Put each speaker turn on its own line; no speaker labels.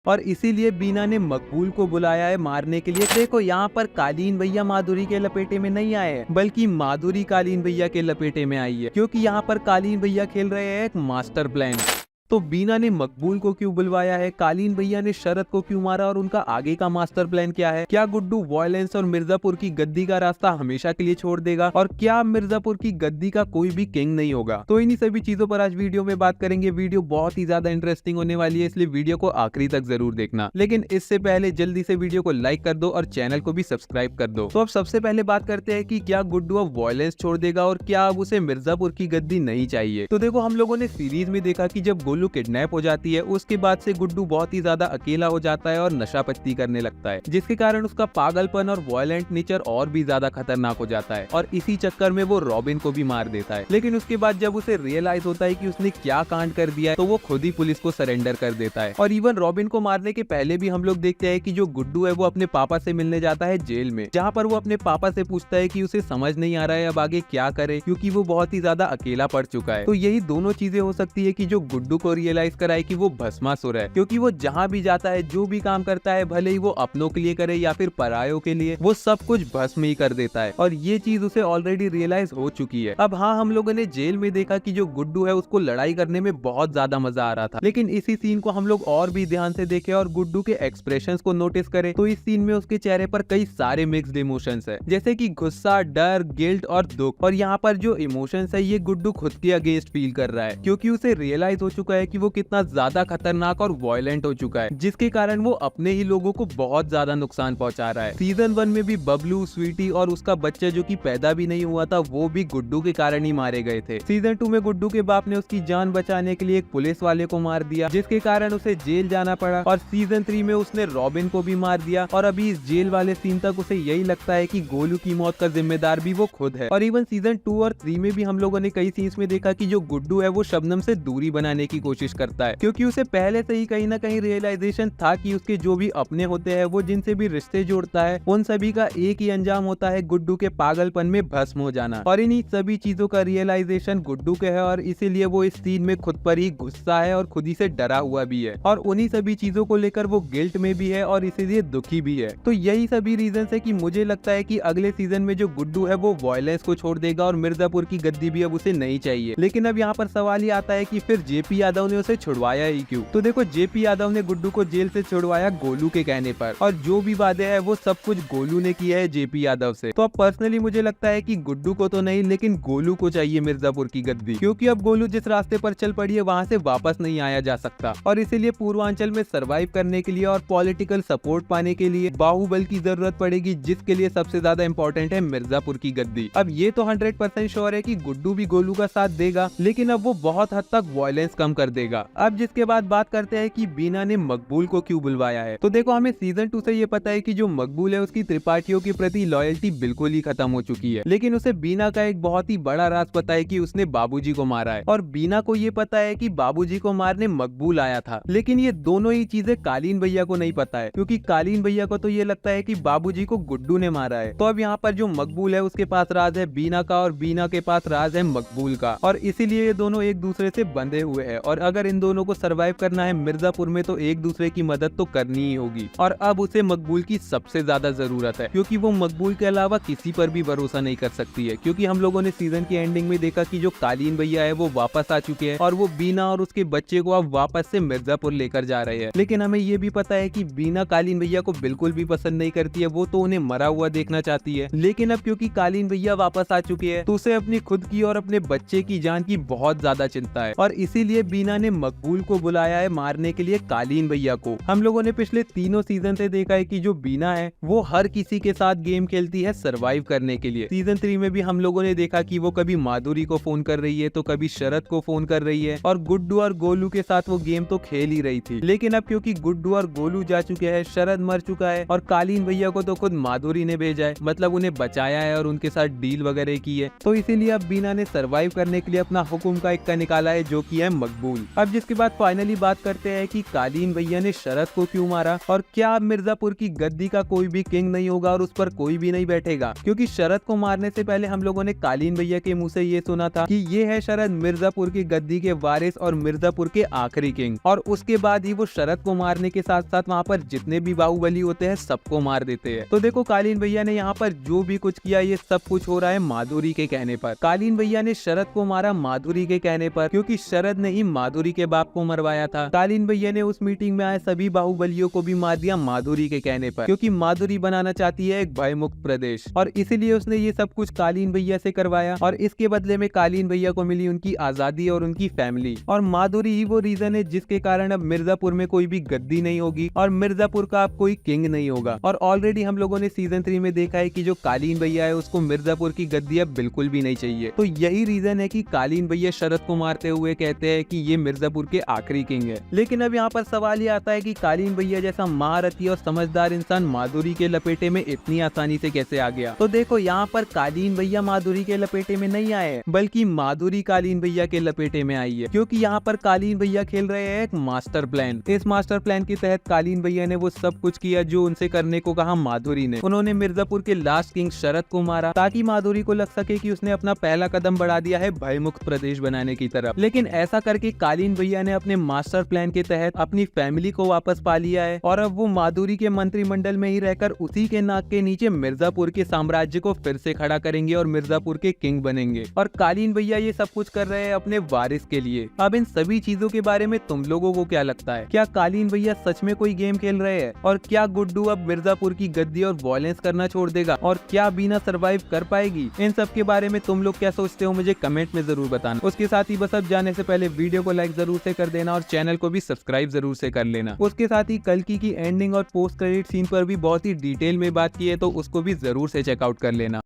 और इसीलिए बीना ने मकबूल को बुलाया है मारने के लिए। देखो यहाँ पर कालीन भैया माधुरी के लपेटे में नहीं आए हैं, बल्कि माधुरी कालीन भैया के लपेटे में आई है, क्योंकि यहाँ पर कालीन भैया खेल रहे हैं एक मास्टर प्लान। तो बीना ने मकबूल को क्यों बुलवाया है, कालीन भैया ने शरद को क्यों मारा और उनका आगे का मास्टर प्लान क्या है, क्या गुड्डू वायलेंस और मिर्जापुर की गद्दी का रास्ता हमेशा के लिए छोड़ देगा, और क्या मिर्जापुर की गद्दी का कोई भी किंग नहीं होगा। तो इन्हीं सभी चीजों पर आज वीडियो में बात करेंगे। वीडियो बहुत ही ज्यादा इंटरेस्टिंग होने वाली है, इसलिए वीडियो को आखिरी तक जरूर देखना। लेकिन इससे पहले जल्दी से वीडियो को लाइक कर दो और चैनल को भी सब्सक्राइब कर दो। तो अब सबसे पहले बात करते हैं कि क्या गुड्डू अब वायलेंस छोड़ देगा और क्या अब उसे मिर्जापुर की गद्दी नहीं चाहिए। तो देखो, हम लोगों ने सीरीज में देखा कि जब गोलू किडनैप हो जाती है, उसके बाद से गुड्डू बहुत ही ज्यादा अकेला हो जाता है और नशा पत्ती करने लगता है, जिसके कारण उसका पागलपन और वायलेंट नेचर और भी ज्यादा खतरनाक हो जाता है, और इसी चक्कर में वो रॉबिन को भी मार देता है। लेकिन उसके बाद जब उसे रियलाइज होता है कि उसने क्या कांड कर दिया है, तो वो खुद ही पुलिस को सरेंडर कर देता है। और इवन रॉबिन को मारने के पहले भी हम लोग देखते हैं कि जो गुड्डू है वो अपने पापा से मिलने जाता है जेल में, जहाँ पर वो अपने पापा से पूछता है कि उसे समझ नहीं आ रहा है अब आगे क्या करे, क्योंकि वो बहुत ही ज्यादा अकेला पड़ चुका है। तो यही दोनों चीजें हो सकती है कि जो गुड्डू को रियलाइज कराए कि वो भस्मासुर है, क्योंकि वो जहाँ भी जाता है, जो भी काम करता है, भले ही वो अपनों के लिए करे या फिर परायों के लिए, वो सब कुछ भस्म ही कर देता है। और ये चीज उसे ऑलरेडी रियलाइज हो चुकी है। अब हाँ, हम लोगों ने जेल में देखा कि जो गुड्डू है उसको लड़ाई करने में बहुत ज्यादा मजा आ रहा था, लेकिन इसी सीन को हम लोग और भी ध्यान से देखे और गुड्डू के एक्सप्रेशंस को नोटिस करें तो इस सीन में उसके चेहरे पर कई सारे मिक्स्ड इमोशंस है, जैसे कि गुस्सा, डर, गिल्ट और दुख। और यहाँ पर जो इमोशंस है ये गुड्डू खुद के अगेंस्ट फील कर रहा है, क्योंकि उसे रियलाइज हो चुका है कि वो कितना ज्यादा खतरनाक और वायलेंट हो चुका है, जिसके कारण वो अपने ही लोगों को बहुत ज्यादा नुकसान पहुंचा रहा है। सीजन 1 में भी बबलू, स्वीटी और उसका बच्चा जो कि पैदा भी नहीं हुआ था, वो भी गुड्डू के कारण ही मारे गए थे। सीजन 2 में गुड्डू के बाप ने उसकी जान बचाने के लिए एक पुलिस वाले को मार दिया, जिसके कारण उसे जेल जाना पड़ा। और सीजन 3 में उसने रॉबिन को भी मार दिया, और अभी इस जेल वाले सीन तक उसे यही लगता है कि गोलू की मौत का जिम्मेदार भी वो खुद है। और इवन सीजन 2 और 3 में भी हम लोगों ने कई सीन्स में देखा कि जो गुड्डू है वो शबनम से दूरी बनाने की कोशिश करता है, क्योंकि उसे पहले से ही कहीं ना कहीं रियलाइजेशन था कि उसके जो भी अपने होते हैं, वो जिनसे भी रिश्ते जोड़ता है, उन सभी का एक ही अंजाम होता है, गुड्डू के पागलपन में भस्म हो जाना। और इन्हीं सभी चीजों का रियलाइजेशन गुड्डू के है, और इसीलिए वो इस सीन में खुद पर ही गुस्सा है और खुद ही से डरा हुआ भी है, और उन्हीं सभी चीजों को लेकर वो गिल्ट में भी है और इसीलिए दुखी भी है। तो यही सभी रीजन है कि मुझे लगता है कि अगले सीजन में जो गुड्डू है वो वायलेंस को छोड़ देगा और मिर्जापुर की गद्दी भी अब उसे नहीं चाहिए। लेकिन अब यहाँ पर सवाल ये आता है कि फिर जेपी यादव ने उसे छुड़वाया ही क्यों। तो देखो, जेपी यादव ने गुड्डू को जेल से छुड़वाया गोलू के कहने पर, और जो भी वादे है वो सब कुछ गोलू ने किया है जेपी यादव से। तो अब पर्सनली मुझे लगता है कि गुड्डू को तो नहीं, लेकिन गोलू को चाहिए मिर्जापुर की गद्दी, क्योंकि अब गोलू जिस रास्ते पर चल पड़ी है वहाँ से वापस नहीं आया जा सकता, और इसीलिए पूर्वांचल में सर्वाइव करने के लिए और पॉलिटिकल सपोर्ट पाने के लिए बाहुबल की जरूरत पड़ेगी, जिसके लिए सबसे ज्यादा इंपॉर्टेंट है मिर्जापुर की गद्दी। अब ये तो 100% श्योर है कि गुड्डू भी गोलू का साथ देगा, लेकिन अब वो बहुत हद तक वायलेंस कम कर देगा। अब जिसके बाद बात करते हैं कि बीना ने मकबूल को क्यों बुलवाया है। तो देखो, हमें सीजन 2 से ये पता है कि जो मकबूल है उसकी त्रिपाठियों के प्रति लॉयल्टी बिल्कुल ही खत्म हो चुकी है, लेकिन उसे बीना का एक बहुत ही बड़ा राज पता है कि उसने बाबूजी को मारा है, और बीना को ये पता है कि बाबूजी को मारने मकबूल आया था। लेकिन ये दोनों ही चीजें कालीन भैया को नहीं पता है, क्योंकि कालीन भैया को तो ये लगता है कि बाबूजी को गुड्डू ने मारा है। तो अब यहाँ पर जो मकबूल है उसके पास राज है बीना का, और बीना के पास राज है मकबूल का, और इसीलिए ये दोनों एक दूसरे से बंधे हुए हैं, और अगर इन दोनों को सर्वाइव करना है मिर्जापुर में तो एक दूसरे की मदद तो करनी ही होगी। और अब उसे मकबूल की सबसे ज्यादा जरूरत है, क्योंकि वो मकबूल के अलावा किसी पर भी भरोसा नहीं कर सकती है, क्योंकि हम लोगों ने सीजन की एंडिंग में देखा कि जो कालीन भैया है वो वापस आ चुके हैं, और वो बीना और उसके बच्चे को अब वापस से मिर्जापुर लेकर जा रहे हैं। लेकिन हमें ये भी पता है कि बीना कालीन भैया को बिल्कुल भी पसंद नहीं करती है, वो तो उन्हें मरा हुआ देखना चाहती है। लेकिन अब क्योंकि कालीन भैया वापस आ चुके हैं, तो उसे अपनी खुद की और अपने बच्चे की जान की बहुत ज्यादा चिंता है, और इसीलिए बीना ने मकबूल को बुलाया है मारने के लिए कालीन भैया को। हम लोगों ने पिछले तीनों सीजन से देखा है कि जो बीना है वो हर किसी के साथ गेम खेलती है सरवाइव करने के लिए। सीजन 3 में भी हम लोगों ने देखा कि वो कभी माधुरी को फोन कर रही है, तो कभी शरद को फोन कर रही है, और गुड्डू और गोलू के साथ वो गेम तो खेल ही रही थी। लेकिन अब क्योंकि गुड्डू और गोलू जा चुके हैं, शरद मर चुका है, और कालीन भैया को तो खुद माधुरी ने भेजा है, मतलब उन्हें बचाया है और उनके साथ डील वगैरह की है, तो इसीलिए अब बीना ने सरवाइव करने के लिए अपना हुक्म का इक्का निकाला है, जो कि है मकबूल। मकबूल। अब जिसके बाद फाइनली बात करते हैं कि कालीन भैया ने शरद को क्यों मारा और क्या अब मिर्जापुर की गद्दी का कोई भी किंग नहीं होगा और उस पर कोई भी नहीं बैठेगा, क्योंकि शरद को मारने से पहले हम लोगों ने कालीन भैया के मुंह से ये सुना था कि ये है शरद मिर्जापुर की गद्दी के वारिस और मिर्जापुर के आखिरी किंग। और उसके बाद ही वो शरद को मारने के साथ साथ वहाँ पर जितने भी बाहुबली होते हैं सबको मार देते हैं। तो देखो कालीन भैया ने यहाँ पर जो भी कुछ किया ये सब कुछ हो रहा है माधुरी के कहने पर। कालीन भैया ने शरद को मारा माधुरी के कहने पर, क्योंकि शरद ने ही माधुरी के बाप को मरवाया था। कालीन भैया ने उस मीटिंग में आए सभी बाहुबलियों को भी मार दिया माधुरी के कहने पर, क्योंकि माधुरी बनाना चाहती है एक भय मुक्त प्रदेश और इसीलिए उसने ये सब कुछ कालीन भैया से करवाया और इसके बदले में कालीन भैया को मिली उनकी आजादी और उनकी फैमिली। और माधुरी ही वो रीजन है जिसके कारण अब मिर्जापुर में कोई भी गद्दी नहीं होगी और मिर्जापुर का अब कोई किंग नहीं होगा। और ऑलरेडी हम लोगों ने सीजन 3 में देखा है कि जो कालीन भैया है उसको मिर्जापुर की गद्दी अब बिल्कुल भी नहीं चाहिए। तो यही रीजन है कि कालीन भैया शरद को मारते हुए कहते हैं कि ये मिर्जापुर के आखिरी किंग है। लेकिन अब यहाँ पर सवाल ये आता है कि कालीन भैया जैसा महारथी और समझदार इंसान माधुरी के लपेटे में इतनी आसानी से कैसे आ गया। तो देखो यहाँ पर कालीन भैया माधुरी के लपेटे में नहीं आए बल्कि माधुरी कालीन भैया के लपेटे में आई है, क्योंकि यहाँ पर कालीन भैया खेल रहे हैं एक मास्टर प्लान। इस मास्टर प्लान के तहत कालीन भैया ने वो सब कुछ किया जो उनसे करने को कहा माधुरी ने। उन्होंने मिर्जापुर के लास्ट किंग शरद को मारा ताकि माधुरी को लग सके कि उसने अपना पहला कदम बढ़ा दिया है भयमुक्त प्रदेश बनाने की तरफ। लेकिन ऐसा करके कालीन भैया ने अपने मास्टर प्लान के तहत अपनी फैमिली को वापस पा लिया है और अब वो माधुरी के मंत्रिमंडल में ही रहकर उसी के नाक के नीचे मिर्जापुर के साम्राज्य को फिर से खड़ा करेंगे और मिर्जापुर के किंग बनेंगे। और कालीन भैया ये सब कुछ कर रहे हैं अपने वारिस के लिए। अब इन सभी चीजों के बारे में तुम लोगों को क्या लगता है? क्या कालीन भैया सच में कोई गेम खेल रहे हैं? और क्या गुड्डू अब मिर्जापुर की गद्दी और वॉयलेंस करना छोड़ देगा? और क्या बीना सरवाइव कर पाएगी? इन सब के बारे में तुम लोग क्या सोचते हो मुझे कमेंट में जरूर बताना। उसके साथ ही बस अब जाने से पहले वीडियो को लाइक जरूर से कर देना और चैनल को भी सब्सक्राइब जरूर से कर लेना। उसके साथ ही कल्कि की एंडिंग और पोस्ट क्रेडिट सीन पर भी बहुत ही डिटेल में बात की है, तो उसको भी जरूर से चेकआउट कर लेना।